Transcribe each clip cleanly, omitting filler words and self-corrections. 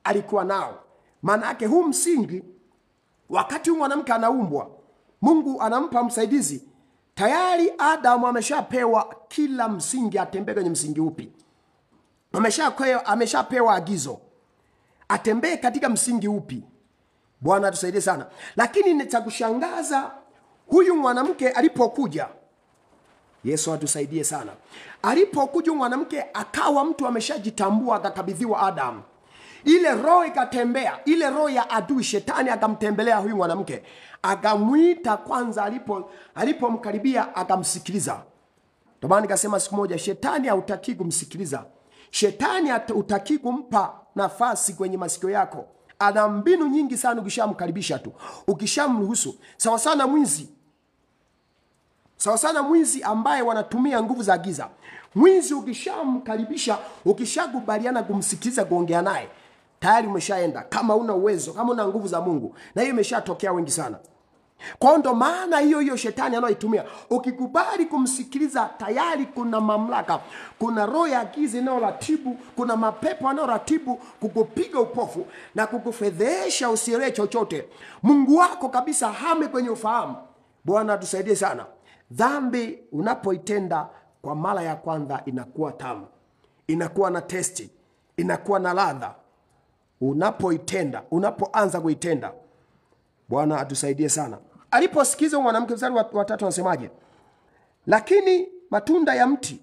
alikuwa nao. Maana yake huu msingi, wakati huyu mwanamke anaumbwa, Mungu anampa msaidizi. Tayari Adamu ameshapewa kila msingi, atembee kwenye msingi upi. Ameshapewa agizo atembee katika msingi upi. Bwana atusaidie sana. Lakini ni cha kushangaza, huyu mwanamke alipokuja, Yesu atusaidie sana, alipokuja mwanamke akawa mtu ameshajitambua, akakabidhiwa Adamu. Ile roho ikatembea, ile roho ya adui shetani akamtembelea huyu mwanamke, akamuita kwanza. Alipomkaribia akamsikiliza. Ndio maana nikasema siku moja, shetani hautaki kumsikiliza. Shetani hautaki kumpa nafasi kwenye masikio yako. Ana mbinu nyingi sana ukishamkaribisha tu, ukishamruhusu. Sawa sana mwizi ambaye wanatumia nguvu za giza. Mwizi ukishamkaribisha, ukishakubaliana kumsikiliza, kuongea naye, tayari umeshaenda. Kama una uwezo, kama una nguvu za Mungu, na hiyo imeshatokea wengi sana. Kwa ndo maana hiyo shetani anayoitumia, ukikubali kumsikiliza, tayari kuna mamlaka, kuna roho ya giza inayoratibu, kuna mapepo yanayoratibu kukupiga upofu na kukufedhesha usielewe chochote. Mungu wako kabisa hame kwenye ufahamu. Bwana tusaidie sana. Dhambi unapoitenda kwa mara ya kwanza inakuwa tamu, inakuwa na testi, inakuwa na ladha. Unapoanza kuitenda. Bwana atusaidie sana. Aliposikiza mwanamke, mstari wa 3 anasemaje? Lakini matunda ya mti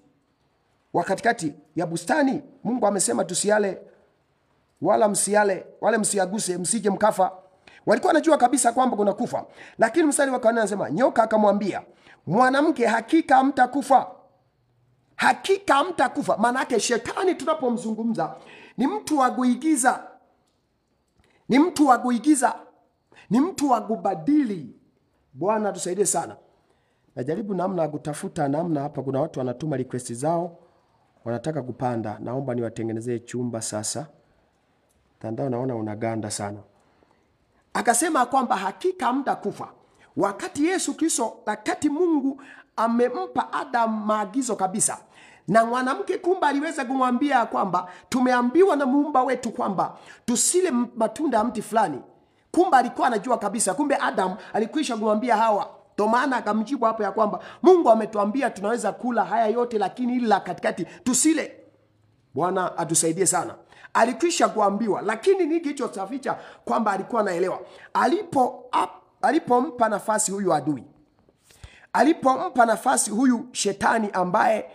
wa katikati ya bustani Mungu amesema tusiale, wala msiale, wala msiaguse, msije mkafa. Walikuwa wanajua kabisa kwamba kuna kufa. Lakini mstari wa 4 anasema, nyoka akamwambia mwanamke, hakika hamtakufa. Hakika hamtakufa. Maana yake shetani tunapomzungumza ni mtu wa kuigiza, ni mtu wa kuigiza, ni mtu wa kubadili. Bwana tusaidie sana. Najaribu namna kutafuta namna hapa. Kuna watu wanatuma request zao, wanataka kupanda. Naomba niwatengenezee chumba sasa. Tandao naona unaganda sana. Akasema kwamba hakika hamtakufa. Wakati Yesu Kristo, wakati Mungu amempa Adam maagizo kabisa, na mwanamke kumba aliweza kumwambia kwamba tumeambiwa na Muumba wetu kwamba tusile matunda ya mti fulani. Kumba alikuwa anajua kabisa, kumbe Adam alikwisha kumwambia Hawa. Ndio maana akamjibu hapo ya kwamba Mungu ametuambia tunaweza kula haya yote, lakini ili la katikati tusile. Bwana atusaidie sana. Alikwisha kuambiwa, lakini nini kilichosaficha kwamba alikuwa anaelewa. Alipompa nafasi huyu adui, alipompa nafasi huyu shetani ambaye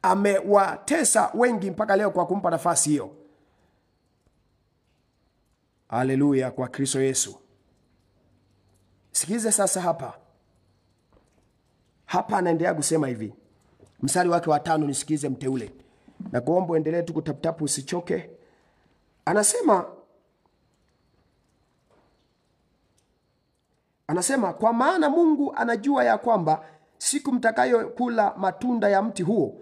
amewatesa wengi mpaka leo kwa kumpa nafasi hiyo. Haleluya kwa Kristo Yesu. Sikize sasa hapa. Hapa anaendelea kusema hivi. Mstari wake wa 5, nisikize mteule. Na kuomba endelee tu kutaptapu, usichoke. Anasema kwa maana Mungu anajua ya kwamba siku mtakayo kula matunda ya mti huo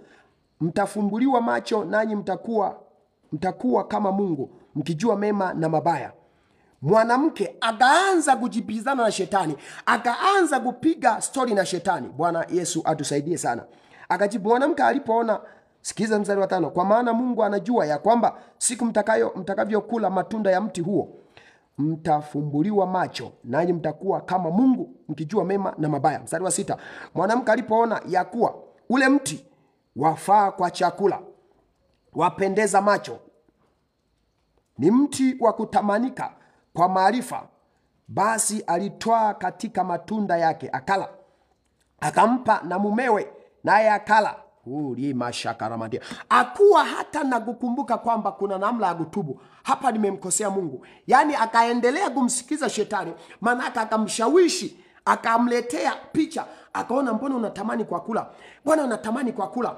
mtafumbuliwa macho, nanyi mtakuwa kama Mungu, mkijua mema na mabaya. Mwanamke akaanza kujibizana na shetani, akaanza kupiga story na shetani. Bwana Yesu atusaidie sana. Akajibu mwanamke alipoona, sikiza mstari wa 5, kwa maana Mungu anajua ya kwamba siku mtakavyokula matunda ya mti huo mtafumbuliwa macho, nanyi mtakuwa kama Mungu, mkijua mema na mabaya. Mstari wa 6, mwanamke alipoona ya kuwa ule mti wafaa kwa chakula, wapendeza macho, ni mti wa kutamanika kwa maarifa, basi alitwaa katika matunda yake akala, akampa na mumewe, naye akala. Akuwa hata na kukumbuka kwamba kuna namna ya kutubu. Hapa nimemkosea Mungu. Yaani akaendelea kumsikiza shetani, maana akamshawishi, akamletea picha, akaona mbona unatamani kwa kula? Bwana unatamani kwa kula.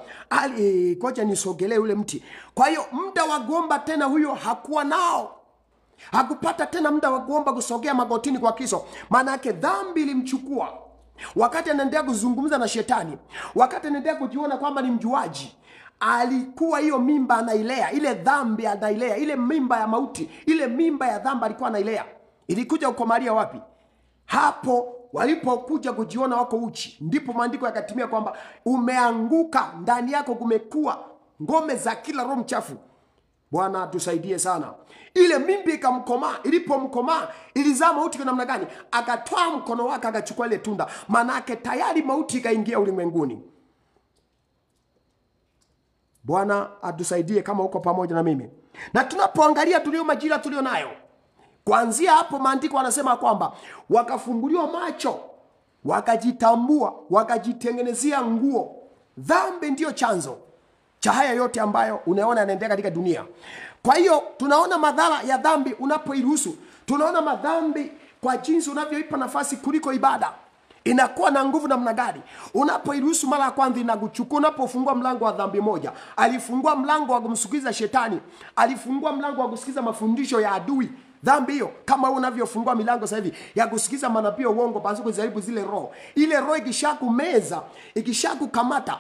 Ngoja nisogelee ule mti. Kwa hiyo muda wa kuomba tena huyo hakuwa nao. Hakupata tena muda wa kuomba kusogea magotini kwa Kristo. Maana yake dhambi ilimchukua. Wakati anaendelea kuzungumza na shetani, wakati anaendelea kujiona kwamba ni mjuaji, alikuwa hiyo mimba anailea, ile dhambi anailea, ile mimba ya mauti, ile mimba ya dhambi alikuwa anailea. Ilikuja kukomalia wapi? Hapo walipokuja kujiona wako uchi, ndipo maandiko yakatimia kwamba umeanguka, ndani yako kumekuwa ngome za kila roho mchafu. Bwana tusaidie sana. Ile mimbi ikamkomaa, ilipomkomaa ilizaa mauti kwa namna gani? Akatoa mkono wake akachukua ile tunda. Maana yake tayari mauti ikaingia ulimwenguni. Bwana atusaidie kama uko pamoja na mimi. Na tunapoangalia tulio majira tulio nayo, kuanzia hapo maandiko wanasema kwamba wakafunguliwa macho, wakajitambua, wakajitengenezea nguo. Dhambi ndiyo chanzo cha haya yote ambayo unaona yanaendelea katika dunia. Kwa hiyo tunaona madhara ya dhambi unapoiruhusu. Tunaona madhambi kwa jinsi unavyoipa nafasi kuliko ibada. Inakuwa na nguvu namna gani? Unapoiruhusu mara ya kwanza inakuchukua. Unapofungua mlango wa dhambi moja, alifungua mlango wa kumsikiza shetani, alifungua mlango wa kusikiza mafundisho ya adui. Dhambi hiyo kama unavyofungua milango sasa hivi ya kusikiza manabii wa uongo pasipo kujaribu zile roho. Ile roho ikishakumeza, ikishakukamata,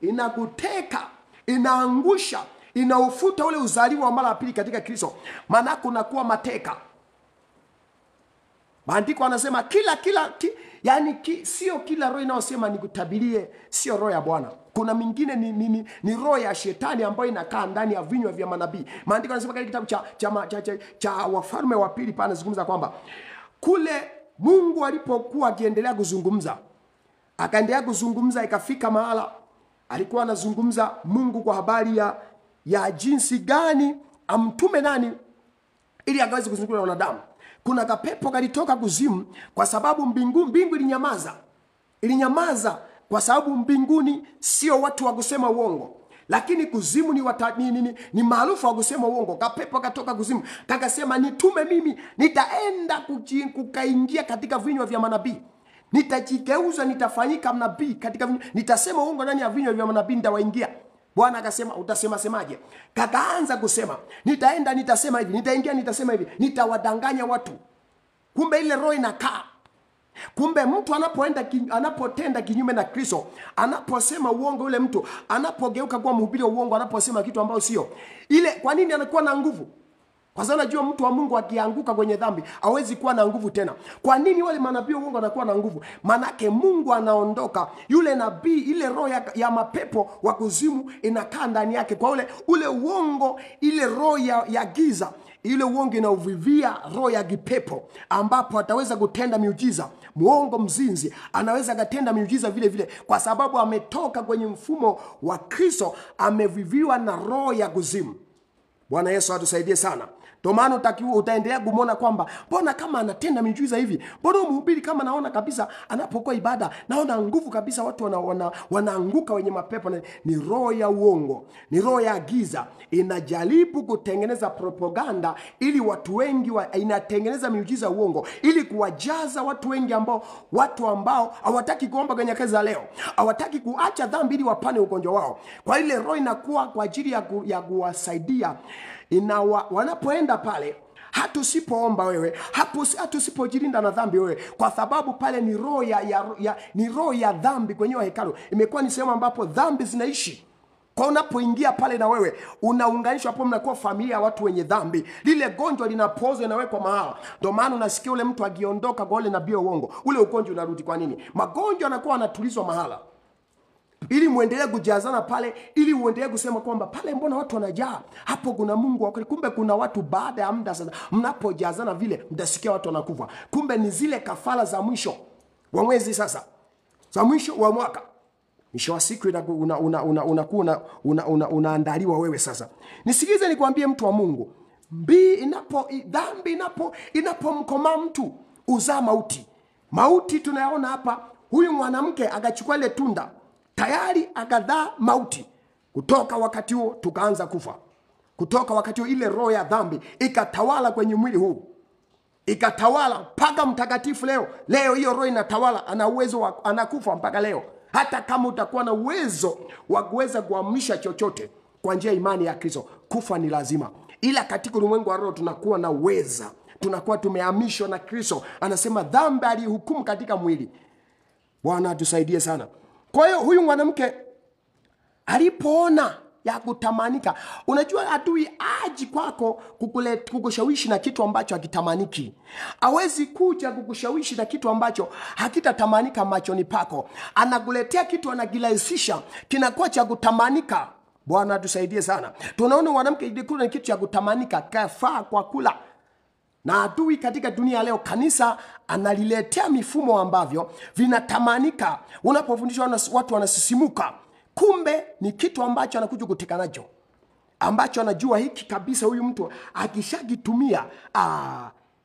inakuteka, inaangusha, inaufuta ule uzaliwa wa mara ya pili katika Kristo. Maana kunakuwa mateka. Maandiko anasema sio kila roho inayosema nikutabirie, sio roho ya Bwana. Kuna mingine ni roho ya shetani ambayo inakaa ndani ya vinywa vya manabii. Maandiko anasema katika kitabu cha Wafalme wa pili pale anazungumza kwamba kule Mungu alipokuwa akiendelea kuzungumza, akaendelea kuzungumza, ikafika mahala alikuwa anazungumza Mungu kwa habari ya jinsi gani amtume nani ili akaweze kuzungumza na wanadamu. Kuna kapepo kalitoka kuzimu kwa sababu mbingu ilinyamaza. Ilinyamaza kwa sababu mbinguni sio watu wa kusema uongo, lakini kuzimu ni maarufu wa kusema uongo. Kapepo katoka kuzimu kakasema, nitume mimi, nitaenda kukaingia katika vinywa vya manabii, nitajigeuza, nitafanyika mnabii katika vinywa, nitasema uongo ndani ya vinywa vya manabii, nitawaingia. Bwana akasema, utasema semaje? Kakaanza kusema, nitaenda nitasema hivi, nitaingia nitasema hivi, nitawadanganya watu. Kumbe ile roho inakaa. Kumbe mtu anapotenda kinyume na Kristo, anaposema uongo, yule mtu anapogeuka kuwa mhubiri wa uongo, anaposema kitu ambacho sio ile, kwa nini anakuwa na nguvu? Kwa sababu najua mtu wa Mungu akianguka kwenye dhambi hawezi kuwa na nguvu tena. Kwa nini wale manabii wa uongo wanakuwa na nguvu? Manake Mungu anaondoka, yule nabii, ile roho ya mapepo wa kuzimu inakaa ndani yake. Kwa ule uongo, ile roho ya giza, ile uongo inauvivia roho ya kipepo, ambapo ataweza kutenda miujiza. Muongo mzinzi anaweza kutenda miujiza vile vile, kwa sababu ametoka kwenye mfumo wa Kristo, ameviviwa na roho ya kuzimu. Bwana Yesu atusaidie sana. Ndio maana utaendelea kumwona kwamba mbona kama anatenda miujiza hivi, mbona mhubiri kama naona kabisa anapokuwa ibada naona nguvu kabisa, watu wanaanguka wenye mapepo. Ni roho ya uongo, ni roho ya giza, inajaribu kutengeneza propaganda ili watu wengi inatengeneza miujiza uongo ili kuwajaza watu wengi, watu ambao hawataki kuomba kwenye kazi za leo, hawataki kuacha dhambi ili wapane ugonjwa wao. Kwa ile roho inakuwa kwa ajili ya kuwasaidia. Wanapoenda pale, hatusipoomba wewe, hatusipojilinda na dhambi wewe, kwa sababu pale ni roho ya dhambi kwenye hekalu. Imekuwa ni sehemu ambapo dhambi zinaishi. Kwa unapoingia pale na wewe unaunganishwa hapo, mnakuwa familia ya watu wenye dhambi. Lile gonjwa linapozwa inawekwa mahala. Ndio maana unasikia ule mtu akiondoka kwa ule nabii wa uongo, ule ugonjwa unarudi. Kwa nini? Magonjwa yanakuwa yanatulizwa mahala, ili muendelee kujazana pale, ili uendelee kusema kwamba pale mbona watu wanajaa, hapo kuna Mungu wa kweli. Kumbe kuna watu baada ya muda sasa, mnapojazana vile mtasikia watu wanakufa. Kumbe ni zile kafara za mwisho wa mwezi, sasa za mwisho wa mwaka, mwisho wa siku unaandaliwa wewe sasa. Nisikize nikwambie, mtu wa Mungu, dhambi inapomkoma mtu uzaa mauti. Mauti tunayaona hapa, huyu mwanamke akachukua ile tunda, tayari akadhaa mauti. Kutoka wakati huo tukaanza kufa. Kutoka wakati huo ile roho ya dhambi ikatawala kwenye mwili huu, ikatawala mpaka mtakatifu leo hiyo roho inatawala, ana uwezo anakufa mpaka leo. Hata kama utakuwa na uwezo wa kuweza kuamrisha chochote kwa njia ya imani ya Kristo, kufa ni lazima. Ila katika ulimwengu wa roho tunakuwa na uweza, tunakuwa tumehamishwa na Kristo. Anasema dhambi alihukumu katika mwili. Bwana atusaidie sana. Kwa hiyo huyu mwanamke alipoona ya kutamanika, unajua adui aji kwako kukushawishi na kitu ambacho hakitamaniki. Hawezi kuja kukushawishi na kitu ambacho hakitatamanika machoni pako. Anakuletea kitu, anakirahisisha, kinakuwa cha kutamanika. Bwana atusaidie sana. Tunaona mwanamke ilikula ni kitu cha kutamanika, kafaa kwa kula. Na adui katika dunia leo, kanisa analiletea mifumo ambavyo vinatamanika. Unapofundishwa watu wanasisimuka. Kumbe ni kitu ambacho anakuja kuteka nacho, ambacho anajua hiki kabisa huyu mtu akishakitumia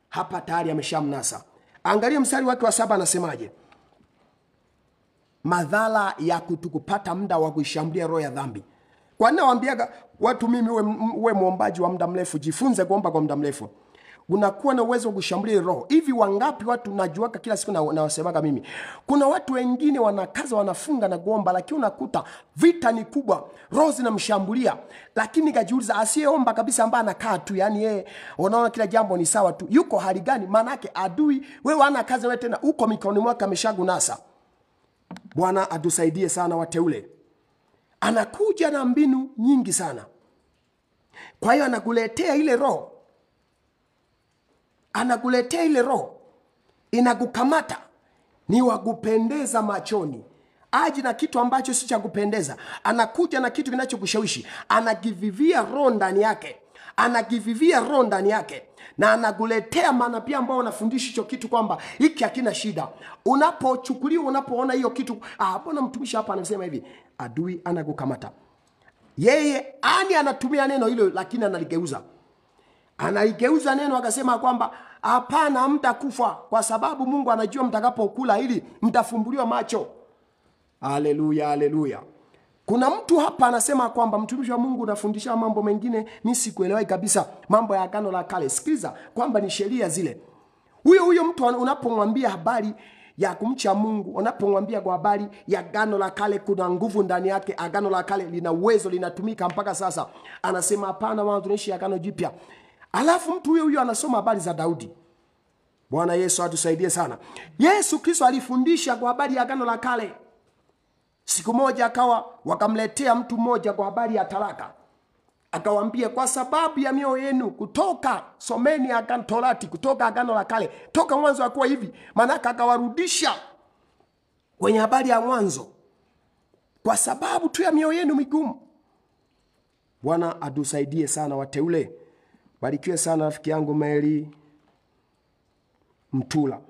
hapa tayari ameshamnasa. Angalia mstari wake wa 7 anasemaje? Madhara ya kutukupata muda wa kuishambulia roho ya dhambi. Kwa nini nawaambiaga watu mimi uwe muombaji wa muda mrefu, jifunze kuomba kwa muda mrefu. Unakuwa na uwezo wa kushambulia roho. Hivi wangapi watu najuaka kila siku na wasemaga mimi. Kuna watu wengine wanakaza wanafunga na kuomba, lakini unakuta vita ni kubwa, roho zinamshambulia. Lakini kajiuliza, asiyeomba kabisa ambaye anakaa tu, yani yeye unaona kila jambo ni sawa tu, yuko hali gani? Maana yake adui wewe ana kazi, wewe tena uko mikononi mwake ameshagunasa. Bwana atusaidie sana wateule. Anakuja na mbinu nyingi sana. Kwa hiyo anakuletea ile roho. Anakuletea ile roho. Inakukamata. Ni wakupendeza machoni. Aji na kitu ambacho si cha kupendeza. Anakuja na kitu kinachokushawishi. Anakivivia roho ndani yake. Anakivivia roho ndani yake. Na anakuletea maana pia ambao wanafundisha hicho kitu kwamba hiki hakina shida. Unapochukuliwa, unapoona hiyo kitu, mbona mtumishi hapa anasema hivi? Adui anakukamata. Yeye anatumia neno hilo, lakini analigeuza. Analigeuza neno akasema kwamba hapana, mtakufa, kwa sababu Mungu anajua mtakapokula hili mtafumbuliwa macho. Haleluya, haleluya. Kuna mtu hapa anasema kwamba mtumishi wa Mungu unafundisha mambo mengine mimi sikuelewi kabisa, mambo ya Agano la Kale. Sikiliza kwamba ni sheria zile. Huyo mtu unapomwambia habari ya kumcha Mungu, unapomwambia kwa habari ya Agano la Kale, kuna nguvu ndani yake. Agano la Kale lina uwezo, linatumika mpaka sasa. Anasema hapana, wao tunaishi Agano Jipya. Alafu mtu huyo anasoma habari za Daudi. Bwana Yesu atusaidie sana. Yesu Kristo alifundisha kwa habari ya Agano la Kale. Siku moja wakamletea mtu mmoja kwa habari ya talaka. Akawaambia, kwa sababu ya mioyo yenu, kutoka someni Agano Torati, kutoka Agano la Kale, toka mwanzo akuwa hivi. Manaka akawarudisha kwenye habari ya mwanzo, kwa sababu tu ya mioyo yenu migumu. Bwana atusaidie sana wateule. Barikiwe sana rafiki yangu Mary Mtula.